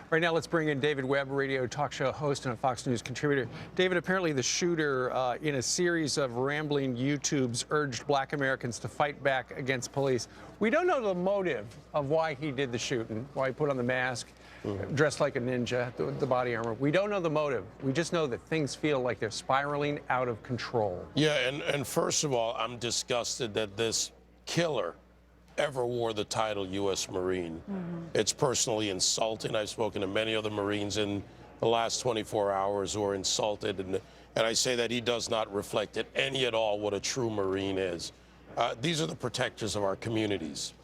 Right now, let's bring in David Webb, radio talk show host and a Fox News contributor. David, apparently the shooter, in a series of rambling YouTubes, urged black Americans to fight back against police. We don't know the motive of why he did the shooting, why he put on the mask, dressed like a ninja, the body armor. We don't know the motive. We just know that things feel like they're spiraling out of control. Yeah, and first of all, I'm disgusted that this killer ever wore the title U.S. Marine. It's personally insulting. I've spoken to many other Marines in the last 24 hours who are insulted, and I say that he does not reflect at any at all what a true Marine is. These are the protectors of our communities.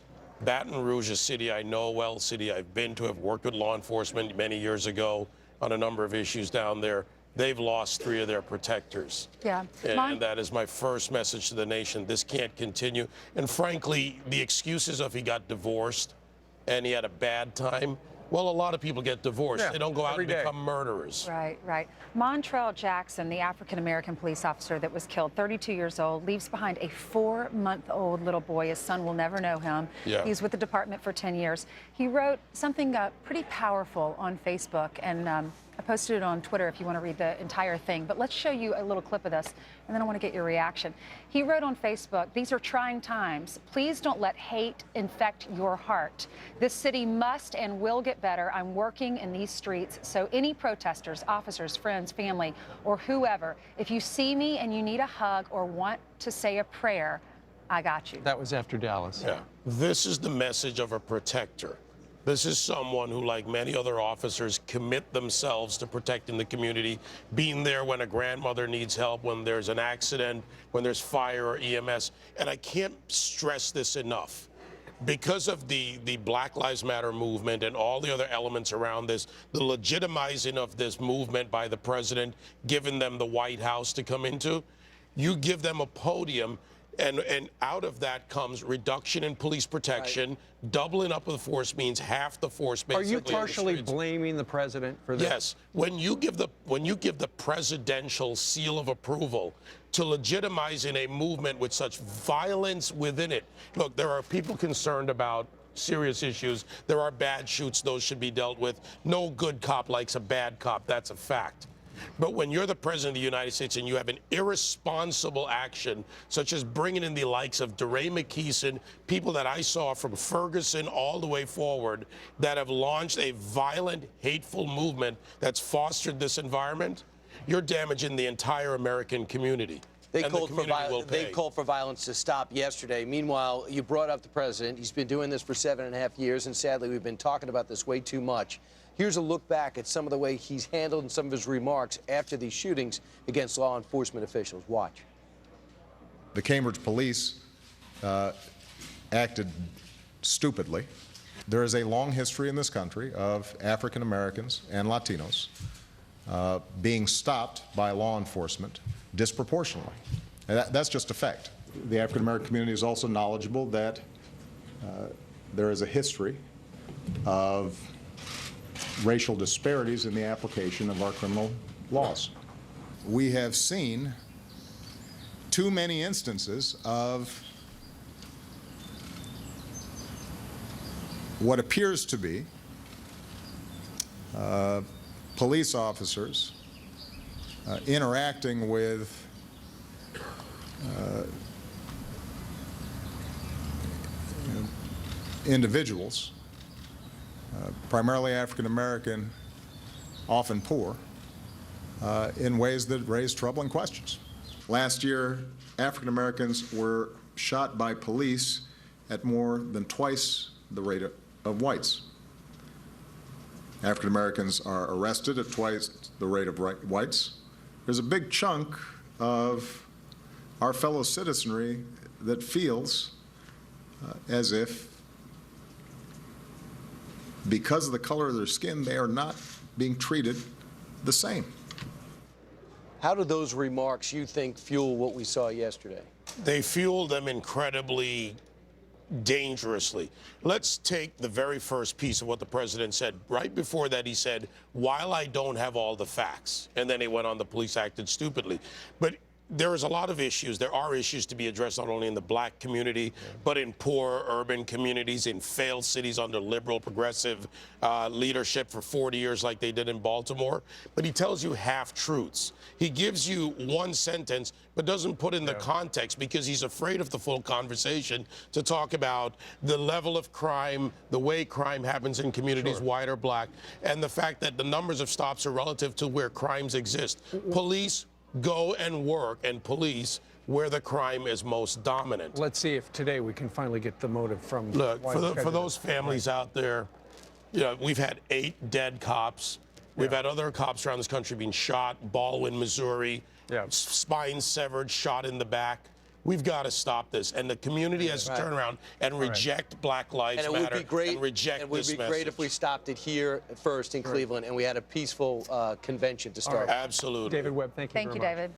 Baton Rouge, a city I know well, city I've been to, have worked with law enforcement many years ago on a number of issues down there. They've lost 3 of their protectors. Yeah. And that is my first message to the nation. This can't continue. And frankly, the excuses of he got divorced and he had a bad time, well, a lot of people get divorced. They don't go out and become murderers. Right, right. Montrell Jackson, the African-American police officer that was killed, 32 years old, leaves behind a 4-month-old little boy. His son will never know him. Yeah. He's with the department for 10 years. He wrote something pretty powerful on Facebook, and I posted it on Twitter if you want to read the entire thing. But let's show you a little clip of this, and then I want to get your reaction. He wrote on Facebook, "These are trying times. Please don't let hate infect your heart. This city must and will get better. I'm working in these streets, so any protesters, officers, friends, family, or whoever, if you see me and you need a hug or want to say a prayer, I got you." That was after Dallas. Yeah. This is the message of a protector. This is someone who, like many other officers, commit themselves to protecting the community, being there when a grandmother needs help, when there's an accident, when there's fire or EMS. And I can't stress this enough. Because of the Black Lives Matter movement and all the other elements around this, the legitimizing of this movement by the president, giving them the White House to come into, you give them a podium. And out of that comes reduction in police protection. Doubling up of the force means half the force basically. Are you partially blaming the president for this? Yes. When you give the presidential seal of approval to legitimizing a movement with such violence within it. Look, there are people concerned about serious issues. There are bad shoots. Those should be dealt with. No good cop likes a bad cop. That's a fact. But when you're the president of the United States and you have an irresponsible action, such as bringing in the likes of DeRay McKeeson, people that I saw from Ferguson all the way forward, that have launched a violent, hateful movement that's fostered this environment, you're damaging the entire American community. They called for violence to stop yesterday. Meanwhile, you brought up the president. He's been doing this for 7.5 years, and sadly, we've been talking about this way too much. Here's a look back at some of the way he's handled and some of his remarks after these shootings against law enforcement officials. Watch. The Cambridge police acted stupidly. There is a long history in this country of African Americans and Latinos being stopped by law enforcement disproportionately. And that's just a fact. The African American community is also knowledgeable that there is a history of racial disparities in the application of our criminal laws. We have seen too many instances of what appears to be police officers interacting with individuals, primarily African American, often poor, in ways that raise troubling questions. Last year, African Americans were shot by police at more than twice the rate of whites. African Americans are arrested at twice the rate of whites. There's a big chunk of our fellow citizenry that feels as if, because of the color of their skin, they are not being treated the same. How do those remarks, you think, fuel what we saw yesterday? They fuel them incredibly dangerously. Let's take the very first piece of what the president said. Right before that, he said, "While I don't have all the facts," and then he went on, "The police acted stupidly." But there is a lot of issues. There are issues to be addressed not only in the black community, but in poor urban communities, in failed cities under liberal, progressive leadership for 40 years like they did in Baltimore. But he tells you half-truths. He gives you one sentence, but doesn't put in the context because he's afraid of the full conversation to talk about the level of crime, the way crime happens in communities, white or black, and the fact that the numbers of stops are relative to where crimes exist. Police go and work and police where the crime is most dominant. Let's see if today we can finally get the motive from. Look, for those families out there, you know, we've had 8 dead cops. We've had other cops around this country being shot. Baldwin, Missouri, spine severed, shot in the back. We've got to stop this, and the community has to turn around and reject Black Lives Matter and reject this message. It would be great if we stopped it here first in Cleveland and we had a peaceful convention to start. Absolutely. David Webb, thank you very much. Thank you, David.